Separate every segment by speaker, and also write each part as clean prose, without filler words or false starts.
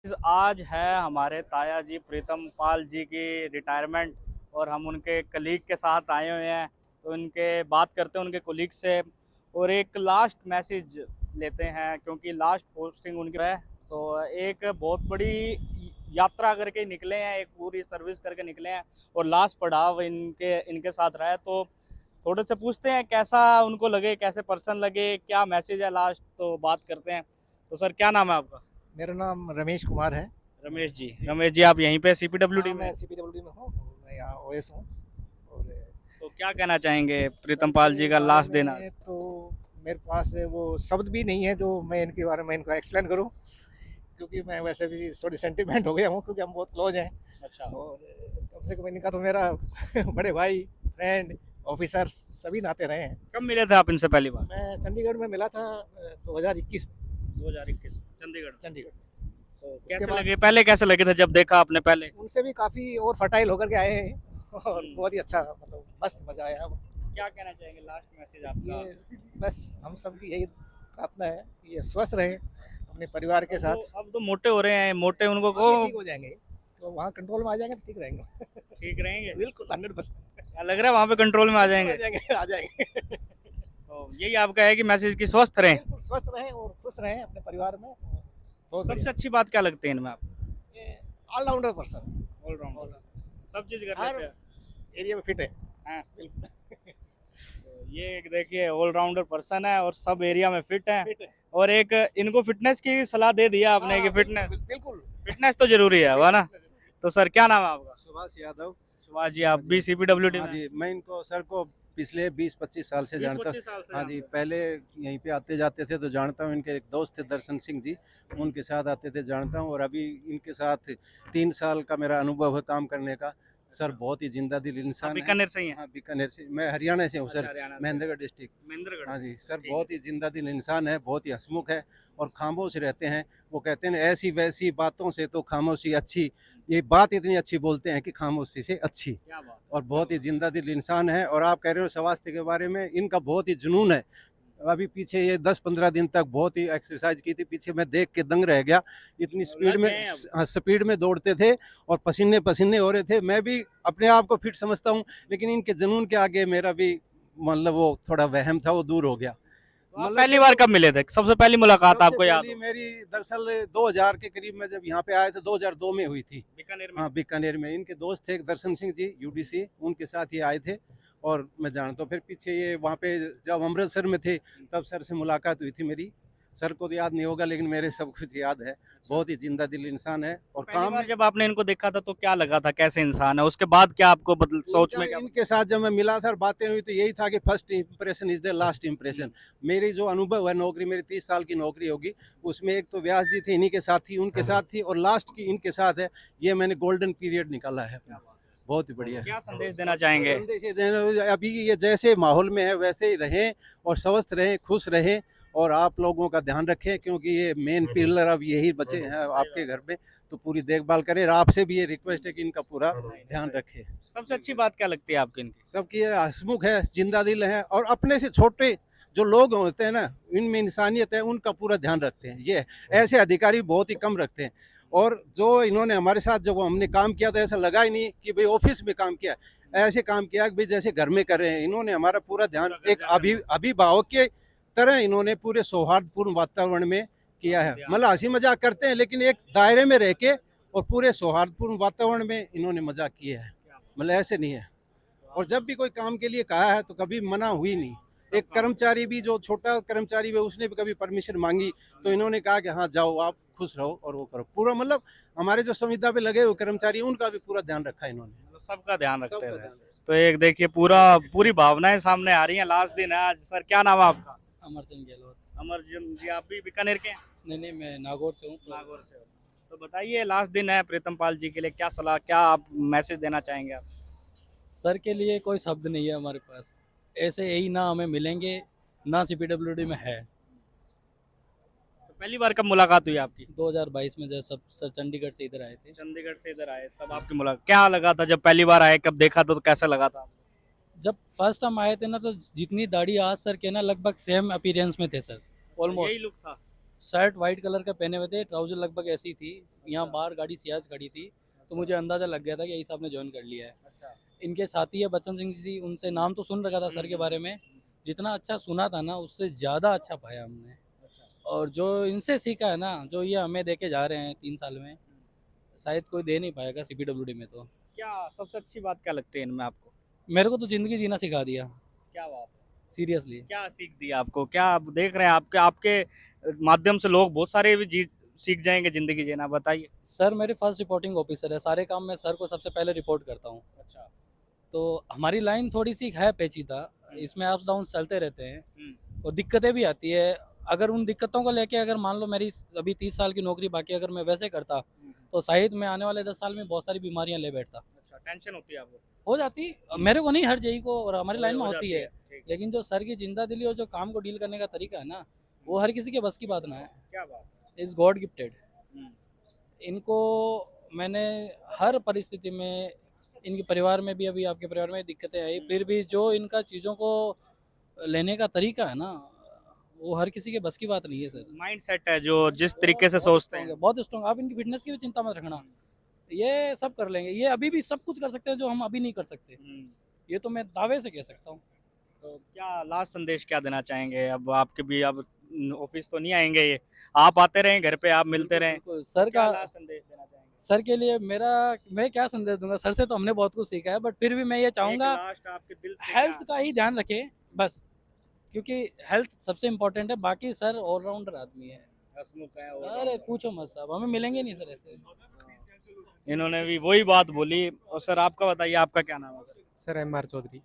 Speaker 1: आज है हमारे ताया जी प्रीतम पाल जी की रिटायरमेंट और हम उनके कलीग के साथ आए हुए हैं। तो उनके बात करते हैं उनके कोलीग से और एक लास्ट मैसेज लेते हैं क्योंकि लास्ट पोस्टिंग उनकी है। तो एक बहुत बड़ी यात्रा करके निकले हैं, एक पूरी सर्विस करके निकले हैं और लास्ट पड़ाव इनके साथ रहा है। तो थोड़े से पूछते हैं कैसा उनको लगे, कैसे पर्सन लगे, क्या मैसेज है लास्ट, तो बात करते हैं। तो सर क्या नाम है आपका?
Speaker 2: मेरा नाम रमेश कुमार है।
Speaker 1: रमेश जी आप यहीं पे सीपीडब्ल्यूडी
Speaker 2: हाँ,
Speaker 1: में?
Speaker 2: मैं सीपीडब्ल्यूडी में हूँ। मैं यहाँ ओएस हूँ। और
Speaker 1: तो क्या कहना चाहेंगे प्रीतम
Speaker 2: सर
Speaker 1: पाल जी
Speaker 2: के
Speaker 1: का
Speaker 2: बारे
Speaker 1: लास्ट दिन आज?
Speaker 2: में तो मेरे पास वो शब्द भी नहीं है जो मैं इनके बारे में इनको एक्सप्लेन करूँ, क्योंकि मैं वैसे भी थोड़ी सेंटिमेंट हो गया हूँ, क्योंकि हम बहुत क्लोज हैं।
Speaker 1: अच्छा।
Speaker 2: और कम से कम इनका तो मेरा बड़े भाई, फ्रेंड, ऑफिसर सभी नाते रहे हैं।
Speaker 1: कब मिले थे आप इनसे पहली बार?
Speaker 2: मैं चंडीगढ़ में मिला था 2021 में।
Speaker 1: 2021 चंडीगढ़ में।
Speaker 2: चंडीगढ़ में।
Speaker 1: तो
Speaker 2: उसके
Speaker 1: कैसे
Speaker 2: बाद
Speaker 1: लगे, पहले कैसे लगे थे जब देखा आपने पहले?
Speaker 2: उनसे भी काफ़ी और फर्टाइल होकर के आए हैं और
Speaker 1: हम्म।
Speaker 2: बहुत ही अच्छा, मतलब मस्त मजा आया।
Speaker 1: क्या कहना चाहेंगे लास्ट मैसेज आपका?
Speaker 2: ये बस हम सबकी यही प्रार्थना है कि ये स्वस्थ रहें अपने परिवार के साथ।
Speaker 1: अब तो मोटे हो रहे हैं, मोटे उनको
Speaker 2: हाँ,
Speaker 1: को
Speaker 2: ये ठीक हो जाएंगे, तो वहाँ कंट्रोल में आ जाएंगे तो ठीक रहेंगे।
Speaker 1: ठीक रहेंगे।
Speaker 2: बिल्कुल 100%।
Speaker 1: क्या लग रहा है वहाँ पे कंट्रोल में आ
Speaker 2: आ
Speaker 1: जाएंगे?
Speaker 2: जाएंगे, आ जाएंगे।
Speaker 1: तो यही आपका है कि मैसेज की स्वस्थ रहें।
Speaker 2: बिल्कुल स्वस्थ रहें और खुश रहें अपने परिवार में। बहुत
Speaker 1: सबसे
Speaker 2: बढ़िया।
Speaker 1: अच्छी बात क्या लगती है इनमें आप?
Speaker 2: ये ऑलराउंडर पर्सन,
Speaker 1: ऑलराउंडर, सब चीज कर
Speaker 2: हर
Speaker 1: लेते हैं।
Speaker 2: एरिया में फिट है।
Speaker 1: हाँ।
Speaker 2: बिल्कुल
Speaker 1: तो ये एक देखिए ऑलराउंडर पर्सन है और सब एरिया में फिट है।
Speaker 2: फिट है।
Speaker 1: और एक इनको फिटनेस की सलाह दे दिया आपने कि
Speaker 2: हाँ,
Speaker 1: फिटनेस
Speaker 2: बिल्कुल।
Speaker 1: फिटनेस तो जरूरी है, वाह ना? तो सर क्या नाम है आपका?
Speaker 3: सुभाष यादव।
Speaker 1: सुभाष जी आप भी सीपीडब्ल्यूडी
Speaker 3: हाँ
Speaker 1: में?
Speaker 3: जी, मैं इनको सर को पिछले 20-25 साल से जानता हूँ।
Speaker 1: 20-25 साल से
Speaker 3: हाँ
Speaker 1: जानते
Speaker 3: जी,
Speaker 1: हो?
Speaker 3: पहले यहीं पे आते जाते थे तो जानता हूँ। इनके एक दोस्त थे दर्शन सिंह जी, उनके साथ आते थे, जानता हूँ। और अभी इनके साथ 3 साल का मेरा अनुभव है काम करने का। सर बहुत ही जिंदा दिल
Speaker 1: आप
Speaker 3: इंसान है।
Speaker 1: बीकानेर से ही हैं?
Speaker 3: हाँ, बीकानेर से। मैं हरियाणा से हूँ
Speaker 1: अच्छा,
Speaker 3: सर,
Speaker 1: हरियाणा से।
Speaker 3: महेंद्रगढ़ डिस्ट्रिक्ट।
Speaker 1: महेंद्रगढ़
Speaker 3: हाँ
Speaker 1: से।
Speaker 3: जी, सर
Speaker 1: ठीक
Speaker 3: बहुत ही जिंदा दिल इंसान है, बहुत ही हंसमुख है और खामोश रहते हैं। वो कहते हैं ऐसी वैसी बातों से तो खामोशी अच्छी। ये बात इतनी अच्छी बोलते हैं कि खामोशी से अच्छी।
Speaker 1: क्या बात है।
Speaker 3: और बहुत ही जिंदा दिल इंसान है। और आप कह रहे हो स्वास्थ्य के बारे में, इनका बहुत ही जुनून है। अभी पीछे ये 10-15 दिन तक बहुत ही एक्सरसाइज की थी, पीछे मैं देख के दंग रह गया। इतनी स्पीड
Speaker 1: लग
Speaker 3: में,
Speaker 1: गए हैं अब।
Speaker 3: हाँ, स्पीड में दौड़ते थे और पसीने पसीने हो रहे थे। मैं भी अपने आप को फिट समझता हूँ, लेकिन इनके जुनून के आगे मेरा भी मतलब वो थोड़ा वहम था, वो दूर हो गया।
Speaker 1: तो आप
Speaker 3: मतलब
Speaker 1: पहली
Speaker 3: जो
Speaker 1: बार कब मिले थे, सबसे पहली मुलाकात
Speaker 3: सबसे
Speaker 1: आपको याद
Speaker 3: पहली
Speaker 1: हो?
Speaker 3: मेरी दरअसल 2000 के करीब में जब यहाँ पे आए थे, 2002 में हुई थी।
Speaker 1: बीकानेर में?
Speaker 3: हाँ, बीकानेर में। इनके दोस्त थे एक दर्शन सिंह जी, यूडीसी, उनके साथ ही आए थे। और मैं जानता हूँ, फिर पीछे ये वहाँ पे जब अमृतसर में थे तब सर से मुलाकात हुई थी मेरी। सर को तो याद नहीं होगा, लेकिन मेरे सब कुछ याद है। बहुत ही जिंदा दिल इंसान है और
Speaker 1: पहली
Speaker 3: काम
Speaker 1: बार
Speaker 3: में।
Speaker 1: जब आपने इनको देखा था तो क्या लगा था, कैसे इंसान है? उसके बाद क्या आपको बदल, सोच में क्या बदला?
Speaker 3: इनके साथ जब मैं मिला था और बातें हुई तो यही था कि first impression is the last impression. मेरी जो अनुभव है, नौकरी मेरी 30 साल की नौकरी होगी, उसमें एक तो व्यास जी थे, इन्हीं के साथ थी, उनके साथ थी, और लास्ट की इनके साथ है। ये मैंने गोल्डन पीरियड निकाला है अपना। बहुत ही बढ़िया है।
Speaker 1: क्या संदेश देना चाहेंगे?
Speaker 3: संदेश ये अभी ये जैसे माहौल में है वैसे ही रहें और स्वस्थ रहें, खुश रहें। और आप लोगों का ध्यान रखें, क्योंकि ये मेन पिलर अब यही बचे हैं आपके घर में। तो पूरी देखभाल करें। और आपसे भी ये रिक्वेस्ट है कि इनका पूरा ध्यान रखें।
Speaker 1: सबसे अच्छी बात क्या लगती है आपकी इनकी?
Speaker 3: सबकी ये हंसमुख है, जिंदा दिल है और अपने से छोटे जो लोग होते हैं ना, इनमें इंसानियत है, उनका पूरा ध्यान रखते हैं। ये ऐसे अधिकारी बहुत ही कम रखते हैं। और जो इन्होंने हमारे साथ जब हमने काम किया तो ऐसा लगा ही नहीं कि भाई ऑफिस में काम किया, ऐसे काम किया कि भाई जैसे घर में कर रहे हैं। इन्होंने हमारा पूरा ध्यान एक अभिभावक के तरह इन्होंने पूरे सौहार्दपूर्ण वातावरण में किया है। मतलब हंसी मजाक करते हैं, लेकिन एक दायरे में रह के और पूरे सौहार्दपूर्ण वातावरण में इन्होंने मजाक किया है। मतलब ऐसे नहीं है। और जब भी कोई काम के लिए कहा है तो कभी मना हुई नहीं। एक कर्मचारी भी, जो छोटा कर्मचारी है, उसने भी कभी परमिशन मांगी तो इन्होंने कहा कि हाँ जाओ, आप खुश रहो और वो करो पूरा। मतलब हमारे जो संविदा पे लगे हुए कर्मचारी, उनका भी पूरा ध्यान रखा इन्होंने।
Speaker 1: मतलब सबका ध्यान रखते
Speaker 3: सबका
Speaker 1: हैं।
Speaker 3: ध्यान रखा।
Speaker 1: तो एक देखिए पूरी भावनाएं सामने आ रही हैं। लास्ट दिन है आज। सर क्या नाम है आपका?
Speaker 4: अमरचंद गहलोत।
Speaker 1: अमरचंद जी आप भी बीकानेर के हैं?
Speaker 4: नहीं, मैं नागौर से हूँ।
Speaker 1: नागौर से हो। तो बताइए लास्ट दिन है प्रीतम पाल जी के लिए, क्या सलाह, क्या आप मैसेज देना चाहेंगे आप?
Speaker 4: सर के लिए कोई शब्द नहीं है हमारे पास। ऐसे यही ना हमें मिलेंगे, ना सीपीडब्ल्यूडी में है।
Speaker 1: तो पहली बार कब मुलाकात हुई आपकी?
Speaker 4: 2022 में जब सब सर चंडीगढ़ से इधर आए थे।
Speaker 1: चंडीगढ़ से इधर आए तब आपकी मुलाकात, क्या लगा था जब पहली बार आए, कब देखा तो कैसा लगा था?
Speaker 4: जब फर्स्ट हम आए थे ना, तो जितनी दाढ़ी आज सर के ना लगभग सेम अपीयरेंस में थे सर,
Speaker 1: यही
Speaker 4: ऑलमोस्ट।
Speaker 1: लुक था।
Speaker 4: शर्ट वाइट कलर का पहने हुए थे, ट्राउजर लगभग ऐसी थी, यहाँ बाहर गाड़ी सियाज खड़ी थी, तो मुझे अंदाज़ा लग गया था कि यही साहब ने ज्वाइन कर लिया है।
Speaker 1: अच्छा।
Speaker 4: इनके साथी है बच्चन सिंह जी, उनसे नाम तो सुन रखा था सर के बारे में, जितना अच्छा सुना था ना उससे ज़्यादा अच्छा पाया हमने। और जो इनसे सीखा है ना, जो ये हमें दे के जा रहे हैं 3 साल में, शायद कोई दे नहीं पाएगा सीपीडब्ल्यूडी में तो।
Speaker 1: क्या सबसे अच्छी बात क्या लगती है इनमें आपको?
Speaker 4: मेरे को तो ज़िंदगी जीना सिखा दिया,
Speaker 1: क्या बात है?
Speaker 4: सीरियसली।
Speaker 1: क्या सीख दी आपको? क्या आप देख रहे हैं आपके आपके माध्यम से लोग बहुत सारे भी जी सीख जाएँगे ज़िंदगी जीना, बताइए?
Speaker 4: सर मेरे फर्स्ट रिपोर्टिंग ऑफिसर है, सारे काम मैं सर को सबसे पहले रिपोर्ट करता हूँ।
Speaker 1: अच्छा।
Speaker 4: तो हमारी लाइन थोड़ी-सी है पेचीदा, इसमें अप्स डाउन्स चलते रहते हैं
Speaker 1: हुँ।
Speaker 4: और दिक्कतें भी आती है। अगर उन दिक्कतों को लेके अगर मान लो मेरी अभी 30 साल की नौकरी बाकी है, अगर मैं वैसे करता, तो शायद मैं आने वाले 10 साल में बहुत सारी बीमारियाँ ले बैठता।
Speaker 1: अच्छा, टेंशन होती है आपको?
Speaker 4: हो जाती, मेरे को नहीं, हर जेई को और हमारी लाइन में
Speaker 1: हो
Speaker 4: होती
Speaker 1: जाती
Speaker 4: है।
Speaker 1: ठीक।
Speaker 4: लेकिन जो सर की ज़िंदा-दिली और जो काम को डील करने का तरीका है ना, वो हर किसी के बस की बात ना है।
Speaker 1: क्या बात है?
Speaker 4: Is God gifted.
Speaker 1: हुँ।
Speaker 4: इनको मैंने हर परिस्थिति में, इनके परिवार में भी, अभी आपके परिवार में दिक्कतें आई, फिर भी जो इनका चीज़ों को लेने का तरीका है ना, वो हर किसी के बस की बात नहीं है सर।
Speaker 1: माइंडसेट है जो जिस तरीके से सोचते हैं।
Speaker 4: बहुत स्ट्रॉन्ग। आप इनकी फिटनेस की भी चिंता मत रखना, ये सब कर लेंगे। ये अभी भी सब कुछ कर सकते हैं जो हम अभी नहीं कर सकते,
Speaker 1: हुँ।
Speaker 4: ये तो मैं दावे से कह सकता हूँ।
Speaker 1: तो क्या लास्ट संदेश क्या देना चाहेंगे? अब आपके भी अब ऑफ़िस तो नहीं आएँगे ये, आप आते रहें घर पे, आप मिलते रहें।
Speaker 4: बिल्कुल, सर
Speaker 1: क्या
Speaker 4: का,
Speaker 1: लास्ट संदेश देना चाहेंगे?
Speaker 4: सर के लिए मेरा, मैं क्या संदेश दूंगा, सर से तो हमने बहुत कुछ सीखा है, बट फिर भी मैं ये
Speaker 1: एक
Speaker 4: चाहूँगा
Speaker 1: लास्ट आपके दिल से
Speaker 4: हेल्थ
Speaker 1: क्या
Speaker 4: का ही ध्यान रखें बस, क्योंकि हेल्थ सबसे इम्पोर्टेंट है। बाकी सर ऑलराउंडर आदमी है।
Speaker 1: हँसमुख है
Speaker 4: अरे पूछो मत साहब, हमें मिलेंगे नहीं सर ऐसे।
Speaker 1: इन्होंने भी वही बात बोली। और सर आपका बताइए, आपका क्या नाम है sir?
Speaker 2: Sir M R Chaudhary,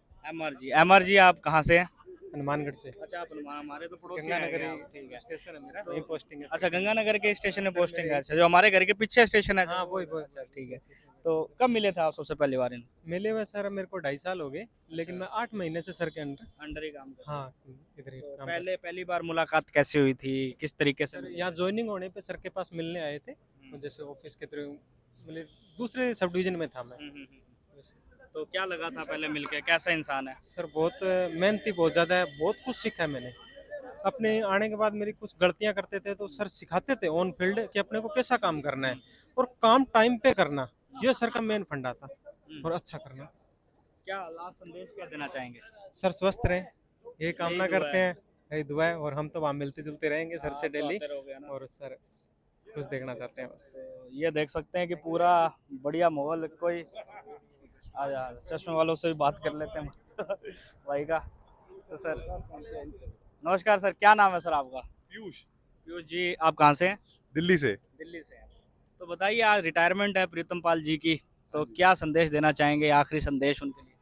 Speaker 1: MR ji आप कहाँ से हैं?
Speaker 2: हनुमानगढ़ से।
Speaker 1: अच्छा, आप हमारे तो पड़ोसी
Speaker 2: गंगानगर
Speaker 1: हैं
Speaker 2: ही
Speaker 1: आप, ठीक है।
Speaker 2: स्टेशन है मेरा,
Speaker 1: तो
Speaker 2: वहीं पोस्टिंग है
Speaker 1: अच्छा,
Speaker 2: सर।
Speaker 1: गंगानगर के स्टेशन में
Speaker 2: सर
Speaker 1: पोस्टिंग है।
Speaker 2: मेरे
Speaker 1: अच्छा, जो हमारे घर के पीछे स्टेशन है
Speaker 2: हाँ,
Speaker 1: जो,
Speaker 2: वही।
Speaker 1: अच्छा ठीक है। तो कब मिले थे आप सबसे पहली बार इन
Speaker 2: मिले हुए सर मेरे को 2.5 साल हो गए, लेकिन मैं 8 महीने से सर के अंडर।
Speaker 1: अंडर ही काम करते हैं?
Speaker 2: हाँ, इधर ही
Speaker 1: तो
Speaker 2: काम
Speaker 1: पहले पहली बार मुलाकात कैसे हुई थी? किस तरीके से
Speaker 2: सर
Speaker 1: मिले
Speaker 2: यहाँ
Speaker 1: थे?
Speaker 2: ज्वाइनिंग होने पे सर के पास मिलने आए थे,
Speaker 1: हम्म,
Speaker 2: जैसे ऑफिस के थ्रू, मतलब दूसरे सब डिवीजन में था मैं। वैसे।
Speaker 1: तो क्या लगा था पहले मिलके, कैसा इंसान है?
Speaker 2: सर बहुत मेहनती बहुत ज़्यादा है, बहुत कुछ सीखा है मैंने। अपने आने के बाद मेरी कुछ गलतियां करते थे तो सर सिखाते थे ऑन फील्ड कि अपने को कैसा काम करना है और काम टाइम पे करना, ये सर का मेन फंडा था, और अच्छा करना।
Speaker 1: क्या लास्ट संदेश क्या देना चाहेंगे?
Speaker 2: सर स्वस्थ रहें, ये कामना
Speaker 1: दुआ
Speaker 2: करते
Speaker 1: है।
Speaker 2: हैं, यही दुआ है, और हम तो वहाँ मिलते जुलते रहेंगे सर से
Speaker 1: आप तो
Speaker 2: डेली,
Speaker 1: आते रहोगे ना।
Speaker 2: और सर कुछ देखना चाहते हैं बस।
Speaker 1: तो ये देख सकते हैं कि पूरा बढ़िया माहौल। कोई आजा, चश्मे वालों से भी बात कर लेते हैं भाई का। तो सर नमस्कार सर, क्या नाम है सर आपका?
Speaker 5: पीयूष,
Speaker 1: पीयूष जी, आप कहाँ से हैं?
Speaker 5: दिल्ली से।
Speaker 1: दिल्ली से हैं। तो बताइए, आज रिटायरमेंट है प्रीतम पाल जी की, तो क्या संदेश देना चाहेंगे, आखिरी संदेश उनके लिए?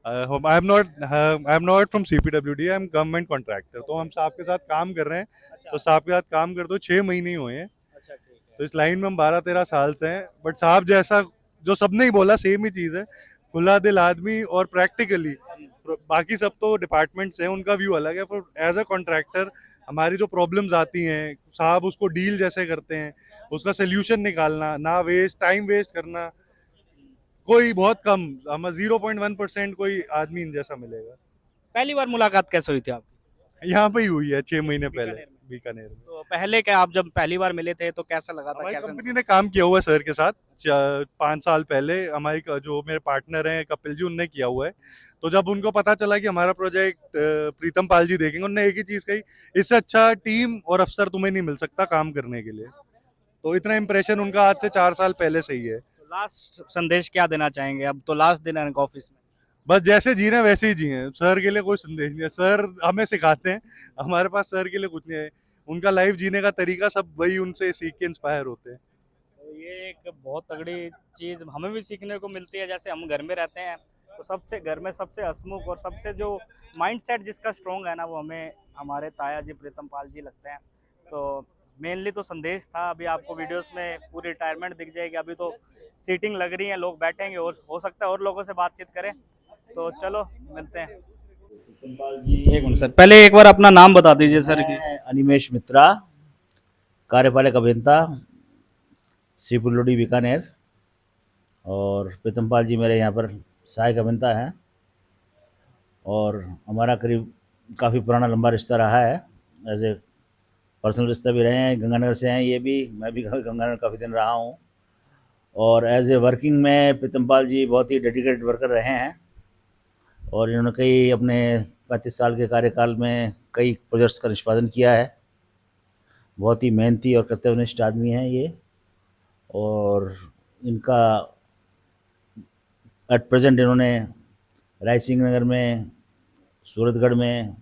Speaker 5: I am not from CPWD, I am government contractor. तो हम साहब के साथ काम कर रहे हैं, तो साहब के साथ काम कर दो 6 महीने ही हुए हैं।
Speaker 1: अच्छा ठीक है।
Speaker 5: तो इस लाइन में हम 12-13 साल से हैं, बट साहब जैसा जो सबने ही बोला सेम ही चीज़ है, खुला दिल आदमी, और प्रैक्टिकली बाकी सब तो डिपार्टमेंट्स हैं उनका व्यू अलग है, पर एज अ कॉन्ट्रैक्टर हमारी जो प्रॉब्लम्स आती हैं साहब उसको डील जैसे करते हैं, उसका सोल्यूशन निकालना, ना वेस्ट टाइम वेस्ट करना, कोई बहुत कम, हमें 0.1% कोई आदमी इन जैसा मिलेगा।
Speaker 1: पहली बार मुलाकात कैसे हुई थी आपकी?
Speaker 5: यहाँ पे ही हुई है 6 महीने पहले,
Speaker 1: बीकानेर में।
Speaker 5: बीकानेर में।
Speaker 1: तो पहले क्या, आप जब पहली बार मिले थे तो कैसा लगा था?
Speaker 5: हमारी
Speaker 1: कैसा
Speaker 5: कंपनी ने काम किया हुआ है सर के साथ 5 साल पहले, हमारी जो मेरे पार्टनर हैं कपिल जी, उनने किया हुआ है। तो जब उनको पता चला कि हमारा प्रोजेक्ट प्रीतम पाल जी देखेंगे, उन्होंने एक ही चीज़ कही, इससे अच्छा टीम और अफसर तुम्हें नहीं मिल सकता काम करने के लिए। तो इतना इम्प्रेशन उनका आज से 4 साल पहले से ही है।
Speaker 1: तो लास्ट संदेश क्या देना चाहेंगे? अब तो लास्ट दिन है इनका ऑफिस में।
Speaker 5: बस जैसे जी रहे हैं वैसे ही जिए, सर के लिए कोई संदेश नहीं है, सर हमें सिखाते हैं, हमारे पास सर के लिए कुछ नहीं है, उनका लाइफ जीने का तरीका सब वही उनसे सीख के इंस्पायर होते हैं।
Speaker 1: तो ये एक बहुत तगड़ी चीज़ हमें भी सीखने को मिलती है। जैसे हम घर में रहते हैं तो सबसे घर में सबसे हंसमुख और सबसे जो माइंडसेट जिसका स्ट्रॉन्ग है ना, वो हमें हमारे ताया जी प्रीतम पाल जी लगते हैं। तो मेनली तो संदेश था। अभी आपको वीडियोस में पूरी रिटायरमेंट दिख जाएगी। अभी तो सीटिंग लग रही है, लोग बैठेंगे और हो सकता है और लोगों से बातचीत करें। तो चलो मिलते हैं। एक मिनट सर, पहले एक बार अपना नाम बता दीजिए सर की।
Speaker 6: मैं अनिमेश मित्रा, कार्यपालक अभियंता, सीपीडब्ल्यूडी बीकानेर, और प्रीतम पाल जी मेरे यहाँ पर सहायक अभियंता हैं, और हमारा करीब काफ़ी पुराना लंबा रिश्ता रहा है एज ए पर्सनल रिश्ता भी रहे हैं, गंगानगर से हैं ये भी, मैं भी गंगानगर काफ़ी दिन रहा हूँ। और एज ए वर्किंग में प्रीतमपाल जी बहुत ही डेडिकेटेड वर्कर रहे हैं और इन्होंने कई अपने 35 साल के कार्यकाल में कई प्रोजेक्ट्स का निष्पादन किया है। बहुत ही मेहनती और कर्तव्यनिष्ठ आदमी हैं ये। और इनका एट प्रेजेंट इन्होंने रायसिंह नगर में, सूरतगढ़ में,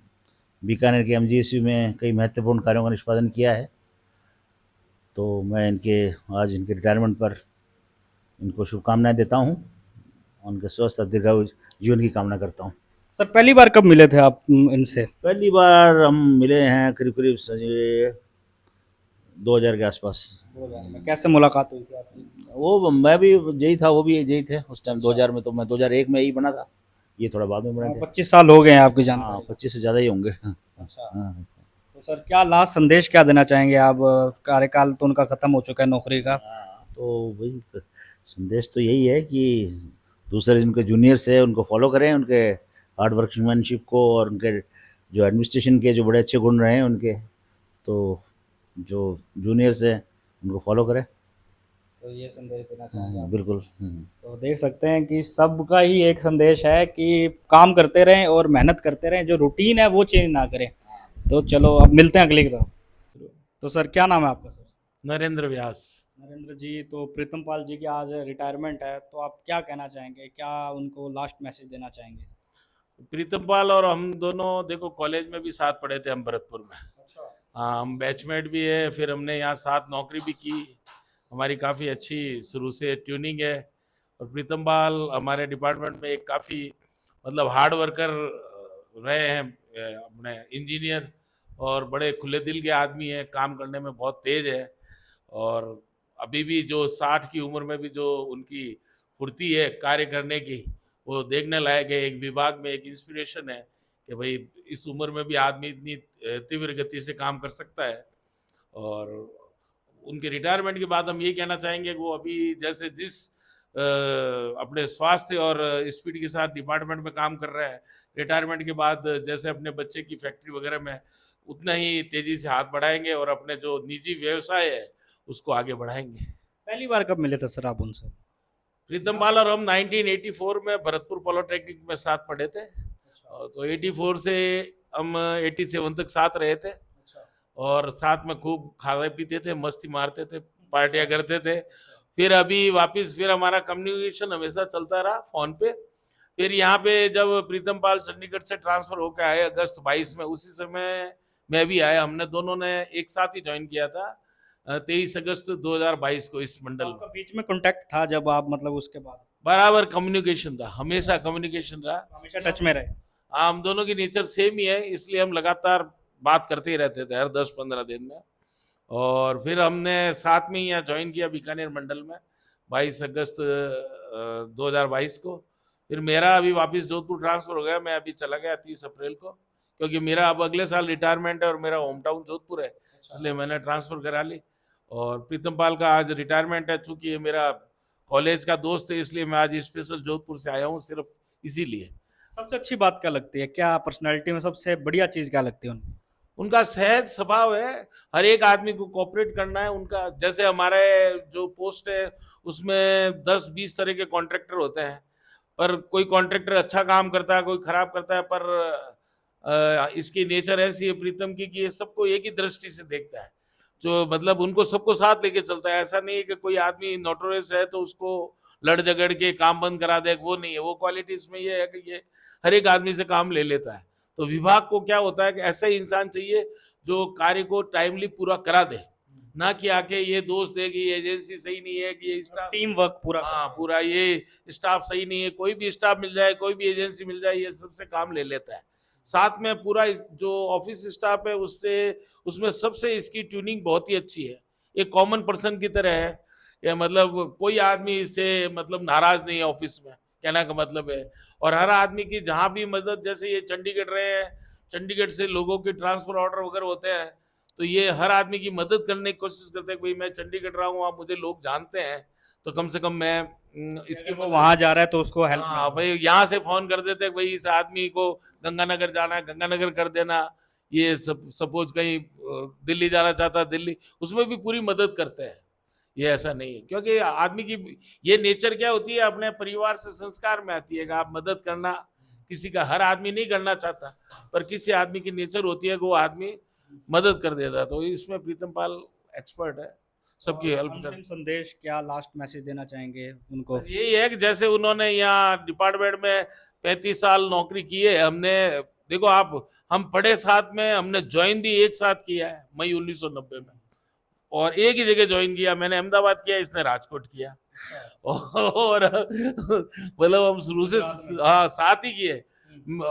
Speaker 6: बीकानेर के MGSU में कई महत्वपूर्ण कार्यों का निष्पादन किया है। तो मैं आज इनके रिटायरमेंट पर इनको शुभकामनाएं देता हूं, उनके स्वस्थ और दीर्घायु जीवन की कामना करता हूं।
Speaker 1: सर पहली बार कब मिले थे आप इनसे?
Speaker 6: पहली बार हम मिले हैं करीब करीब 2000 के आसपास।
Speaker 1: 2000 में कैसे मुलाकात हुई थी आपकी?
Speaker 6: वो मैं भी यही था, वो भी यही थे उस टाइम 2000 में। तो मैं 2001 में यही बना था, ये थोड़ा बाद में बने थे।
Speaker 1: 25 साल हो गए हैं आपके जाने
Speaker 6: हाँ,
Speaker 1: को।
Speaker 6: 25 से ज़्यादा ही होंगे।
Speaker 1: अच्छा।
Speaker 6: हाँ।
Speaker 1: तो सर क्या लास्ट संदेश क्या देना चाहेंगे आप? कार्यकाल तो उनका खत्म हो चुका है नौकरी का।
Speaker 6: तो वही संदेश तो यही है कि दूसरे जिनके जूनियर्स है उनको फॉलो करें, उनके हार्ड वर्कमैनशिप को, और उनके जो एडमिनिस्ट्रेशन के जो बड़े अच्छे गुण रहे हैं उनके, तो जो जूनियर्स हैं उनको फॉलो करें।
Speaker 1: तो ये संदेश देना चाहेंगे आप?
Speaker 6: बिल्कुल।
Speaker 1: तो देख सकते हैं कि सबका ही एक संदेश है कि काम करते रहें और मेहनत करते रहें, जो रूटीन है वो चेंज ना करें। तो चलो अब मिलते हैं अगली की तरफ। तो सर क्या नाम है आपका सर?
Speaker 7: नरेंद्र व्यास।
Speaker 1: नरेंद्र जी, तो प्रीतमपाल जी की आज रिटायरमेंट है, तो आप क्या कहना चाहेंगे, क्या उनको लास्ट मैसेज देना चाहेंगे?
Speaker 7: प्रीतमपाल और हम दोनों देखो कॉलेज में भी साथ पढ़े थे, हम भरतपुर में।
Speaker 1: अच्छा।
Speaker 7: हाँ, हम बैचमेट भी है, फिर हमने यहाँ साथ नौकरी भी की। हमारी काफ़ी अच्छी शुरू से ट्यूनिंग है। और प्रीतमपाल हमारे डिपार्टमेंट में एक काफ़ी मतलब हार्ड वर्कर रहे हैं, अपने इंजीनियर, और बड़े खुले दिल के आदमी हैं, काम करने में बहुत तेज है। और अभी भी जो 60 की उम्र में भी जो उनकी फुर्ती है कार्य करने की, वो देखने लायक है। एक विभाग में एक इंस्पिरेशन है कि भाई इस उम्र में भी आदमी इतनी तीव्र गति से काम कर सकता है। और उनके रिटायरमेंट के बाद हम ये कहना चाहेंगे कि वो अभी जैसे जिस अपने स्वास्थ्य और स्पीड के साथ डिपार्टमेंट में काम कर रहे हैं, रिटायरमेंट के बाद जैसे अपने बच्चे की फैक्ट्री वगैरह में उतना ही तेजी से हाथ बढ़ाएंगे और अपने जो निजी व्यवसाय है उसको आगे बढ़ाएंगे।
Speaker 1: पहली बार कब मिले थे सर आप उनसे?
Speaker 7: प्रीतमपाल और हम 1984 में भरतपुर पॉलिटेक्निक में साथ पढ़े थे। तो 84 से हम 87 तक साथ रहे थे। और साथ में खूब खाते पीते थे, मस्ती मारते थे, पार्टियां करते थे। फिर अभी वापस फिर हमारा कम्युनिकेशन हमेशा चलता रहा फोन पे। फिर यहाँ पे जब प्रीतमपाल चंडीगढ़ से ट्रांसफर होकर आए अगस्त 22 में, उसी समय मैं भी आया। हमने दोनों ने एक साथ ही ज्वाइन किया था 23 अगस्त 2022 को इस मंडल में।
Speaker 1: बीच में कांटेक्ट था जब आप मतलब उसके बाद?
Speaker 7: बराबर कम्युनिकेशन था, हमेशा कम्युनिकेशन रहा,
Speaker 1: हमेशा टच में रहे?
Speaker 7: हाँ, हम दोनों की नेचर सेम ही है, इसलिए हम लगातार बात करते ही रहते थे हर 10-15 दिन में। और फिर हमने साथ में ही यहाँ ज्वाइन किया बीकानेर मंडल में 22 अगस्त 2022 को। फिर मेरा अभी वापस जोधपुर ट्रांसफर हो गया, मैं अभी चला गया 30 अप्रैल को, क्योंकि मेरा अब अगले साल रिटायरमेंट है और मेरा होम टाउन जोधपुर है, इसलिए मैंने ट्रांसफर करा ली। और प्रीतमपाल का आज रिटायरमेंट है, चूंकि ये मेरा कॉलेज का दोस्त है, इसलिए मैं आज स्पेशल जोधपुर से आया हूँ सिर्फ इसीलिए।
Speaker 1: सबसे अच्छी बात क्या लगती है, क्या पर्सनैलिटी में सबसे बढ़िया चीज़ क्या लगती है उनकी?
Speaker 7: उनका सहज स्वभाव है, हर एक आदमी को कोऑपरेट करना है उनका। जैसे हमारे जो पोस्ट है उसमें 10-20 तरह के कॉन्ट्रैक्टर होते हैं, पर कोई कॉन्ट्रैक्टर अच्छा काम करता है, कोई खराब करता है, पर इसकी नेचर ऐसी है प्रीतम की कि ये सबको एक ही दृष्टि से देखता है, जो मतलब उनको सबको साथ लेके चलता है। ऐसा नहीं है कि कोई आदमी नोटोरियस है तो उसको लड़ झगड़ के काम बंद करा दे, वो नहीं है। वो क्वालिटी इसमें ये है कि ये हर एक आदमी से काम ले लेता है। तो विभाग को क्या होता है कि ऐसा ही इंसान चाहिए जो कार्य को टाइमली पूरा करा दे, ना कि आके ये दोष दे कि ये एजेंसी सही नहीं है, कि ये स्टाफ,
Speaker 1: टीम वर्क पूरा।
Speaker 7: हाँ, पूरा ये स्टाफ सही नहीं है। कोई भी स्टाफ मिल जाए, कोई भी एजेंसी मिल जाए, ये सबसे काम ले लेता है। साथ में पूरा जो ऑफिस स्टाफ है उसमें सबसे इसकी ट्यूनिंग बहुत ही अच्छी है। एक कॉमन पर्सन की तरह है, या मतलब कोई आदमी इससे मतलब नाराज नहीं है ऑफिस में, कहना का मतलब है। और हर आदमी की जहाँ भी मदद, जैसे ये चंडीगढ़ रहे हैं, चंडीगढ़ से लोगों के ट्रांसफर ऑर्डर वगैरह होते हैं, तो ये हर आदमी की मदद करने की कोशिश करते हैं। भाई मैं चंडीगढ़ रहा हूँ, आप मुझे लोग जानते हैं, तो कम से कम मैं इसके
Speaker 1: वो वहाँ जा रहा है तो उसको हेल्प।
Speaker 7: हाँ भाई, यहाँ से फोन कर देते भाई इस आदमी को गंगानगर जाना है, गंगानगर कर देना, ये सब सपोज कहीं दिल्ली जाना चाहता है, दिल्ली, उसमें भी पूरी मदद करते हैं। ये ऐसा नहीं है, क्योंकि आदमी की ये नेचर क्या होती है, अपने परिवार से संस्कार में आती है कि आप मदद करना, किसी का हर आदमी नहीं करना चाहता, पर किसी आदमी की नेचर होती है कि वो आदमी मदद कर देता है। तो इसमें प्रीतम पाल एक्सपर्ट है, सबकी
Speaker 1: और
Speaker 7: हेल्प कर।
Speaker 1: अंतिम संदेश क्या लास्ट मैसेज देना चाहेंगे उनको?
Speaker 7: यही है कि जैसे उन्होंने यहाँ डिपार्टमेंट में 35 साल नौकरी की है, हमने देखो आप, हम पढ़े साथ में, हमने ज्वाइन भी एक साथ किया है मई 1990 में, और एक ही जगह ज्वाइन किया, मैंने अहमदाबाद किया, इसने राजकोट किया, और मतलब हम शुरू से हाँ साथ ही किए,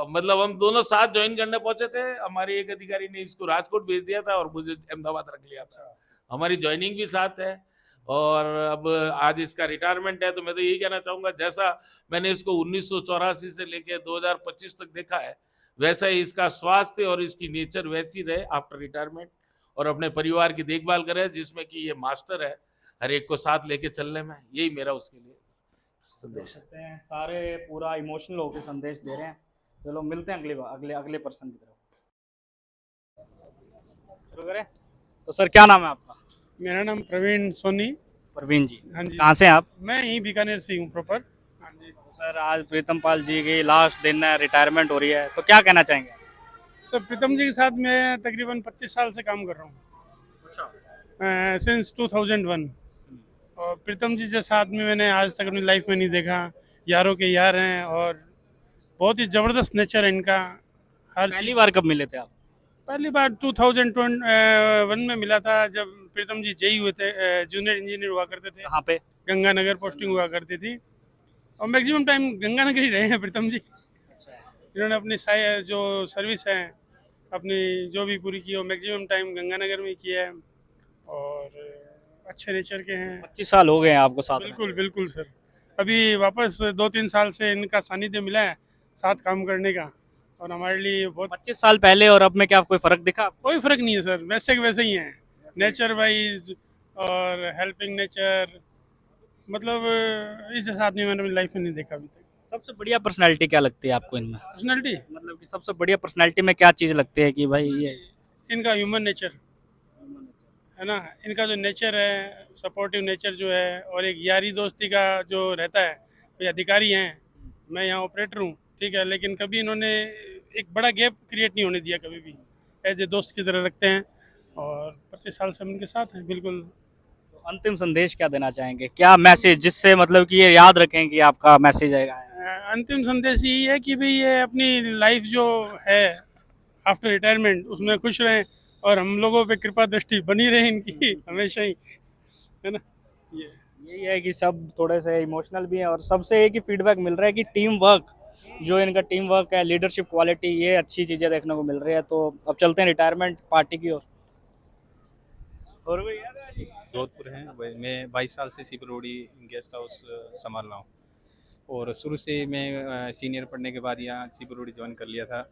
Speaker 7: मतलब हम दोनों साथ ज्वाइन करने पहुंचे थे, हमारे एक अधिकारी ने इसको राजकोट भेज दिया था और मुझे अहमदाबाद रख लिया था, हमारी ज्वाइनिंग भी साथ है। और अब आज इसका रिटायरमेंट है, तो मैं तो यही कहना चाहूंगा, जैसा मैंने इसको 1984 से लेके 2025 तक देखा है, वैसा ही इसका स्वास्थ्य और इसकी नेचर वैसी रहे आफ्टर रिटायरमेंट, और अपने परिवार की देखभाल करे, जिसमें कि ये मास्टर है हर एक को साथ लेके चलने में। यही मेरा उसके लिए संदेश है।
Speaker 1: सकते हैं सारे पूरा इमोशनल होकर संदेश दे रहे हैं। चलो मिलते हैं अगले पर्सन की तरफ। शुरू करें? तो सर क्या नाम है आपका?
Speaker 8: मेरा नाम प्रवीण सोनी।
Speaker 1: परवीन जी,
Speaker 8: हाँ जी,
Speaker 1: कहाँ से हैं आप?
Speaker 8: मैं यहीं बीकानेर से हूँ प्रॉपर। हाँ जी
Speaker 1: सर आज प्रीतम पाल जी की लास्ट दिन है, रिटायरमेंट हो रही है, तो क्या कहना चाहेंगे?
Speaker 8: सर, प्रीतम जी के साथ मैं तकरीबन 25 साल से काम कर रहा हूँ, सिंस 2001। और प्रीतम जी के साथ में मैंने आज तक अपनी लाइफ में नहीं देखा। यारों के यार हैं और बहुत ही ज़बरदस्त नेचर है इनका। हर
Speaker 1: पहली बार कब मिले थे आप?
Speaker 8: पहली बार 2001 में मिला था, जब प्रीतम जी जेई हुए थे, जूनियर इंजीनियर हुआ करते थे,
Speaker 1: कहाँ पे?
Speaker 8: गंगानगर पोस्टिंग हुआ करती थी, और मैक्सिमम टाइम गंगानगर ही रहे हैं प्रीतम जी। इन्होंने अपनी जो सर्विस है अपनी जो भी पूरी की हो, मैक्सिमम टाइम गंगानगर में किया है, और अच्छे नेचर के हैं।
Speaker 1: 25 साल हो गए हैं आपको साथ में?
Speaker 8: बिल्कुल बिल्कुल सर, अभी वापस 2-3 साल से इनका सानिध्य मिला है साथ काम करने का, और हमारे लिए बहुत
Speaker 1: 25 साल पहले और अब में क्या कोई फर्क दिखा?
Speaker 8: कोई फर्क नहीं है सर, वैसे के वैसे ही हैं, नेचर वाइज और हेल्पिंग नेचर। मतलब इस आदमी मैंने अपनी लाइफ में नहीं देखा अभी तक।
Speaker 1: सबसे बढ़िया पर्सनैलिटी क्या लगती है आपको इनमें?
Speaker 8: पर्सनैलिटी,
Speaker 1: मतलब कि सबसे बढ़िया पर्सनैलिटी में क्या चीज़ लगती है कि भाई ये
Speaker 8: इनका ह्यूमन नेचर है ना, इनका जो नेचर है, सपोर्टिव नेचर जो है, और एक यारी दोस्ती का जो रहता है। ये अधिकारी हैं, मैं यहाँ ऑपरेटर हूँ, ठीक है, लेकिन कभी इन्होंने एक बड़ा गैप क्रिएट नहीं होने दिया, कभी भी एज ए दोस्त की तरह रखते हैं, और 25 साल से हम इनके साथ हैं। बिल्कुल।
Speaker 1: तो अंतिम संदेश क्या देना चाहेंगे? क्या मैसेज जिससे मतलब कि ये याद रखें कि आपका मैसेज आएगा?
Speaker 8: अंतिम संदेश यही है कि भाई ये अपनी लाइफ जो है आफ्टर रिटायरमेंट उसमें खुश रहें, और हम लोगों पे कृपा दृष्टि बनी रहे इनकी हमेशा ही, है ना।
Speaker 1: यही है कि सब थोड़े से इमोशनल भी हैं, और सबसे एक ही फीडबैक मिल रहा है कि टीम वर्क, जो इनका टीम वर्क है, लीडरशिप क्वालिटी, ये अच्छी चीज़ें देखने को मिल रही है। तो अब चलते हैं रिटायरमेंट पार्टी की ओर। और कोई
Speaker 9: जोधपुर हैं। मैं 22 साल से सीपी रोडी गेस्ट हाउस संभाल रहा हूँ, और शुरू से मैं सीनियर पढ़ने के बाद यहाँ सीपी रोडी ज्वाइन कर लिया था,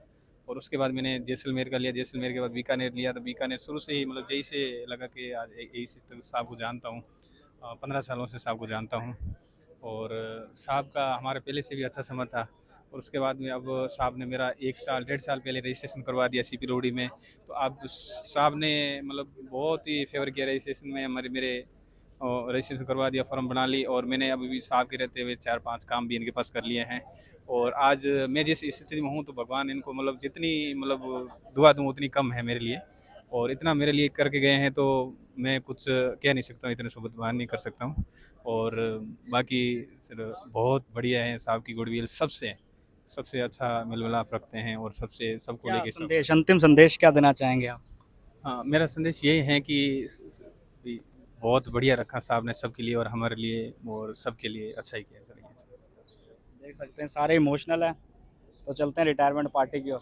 Speaker 9: और उसके बाद मैंने जैसलमेर का लिया, जैसलमेर के बाद बीकानेर लिया। तो बीकानेर शुरू से ही मतलब जैसे लगा कि आज यही से साहब को जानता हूँ, 15 सालों से साहब को जानता हूँ, और साहब का हमारे पहले से भी अच्छा समझ था। और उसके बाद में अब साहब ने मेरा 1-1.5 साल पहले रजिस्ट्रेशन करवा दिया सीपी रोडी में। तो अब साहब ने मतलब बहुत ही फेवर किया रजिस्ट्रेशन में, मेरे रजिस्ट्रेशन करवा दिया, फॉर्म बना ली, और मैंने अभी भी साहब के रहते हुए 4-5 काम भी इनके पास कर लिए हैं। और आज मैं जिस स्थिति में हूँ, तो भगवान इनको मतलब जितनी मतलब दुआ दूँ उतनी कम है मेरे लिए, और इतना मेरे लिए करके गए हैं, तो मैं कुछ कह नहीं सकता हूँ, इतने शब्द बयान नहीं कर सकता हूँ। और बाकी सर बहुत बढ़िया है, साहब की गुडविल सबसे अच्छा मिलमिलाप रखते हैं, और सबसे सबको
Speaker 1: क्या
Speaker 9: लेके
Speaker 1: संदेश, अंतिम संदेश क्या देना चाहेंगे आप?
Speaker 9: हाँ, मेरा संदेश ये है कि बहुत बढ़िया रखा साहब ने सबके लिए, और हमारे लिए, और सबके लिए अच्छा ही किया सर।
Speaker 1: देख सकते हैं सारे इमोशनल हैं। तो चलते हैं रिटायरमेंट पार्टी की ओर।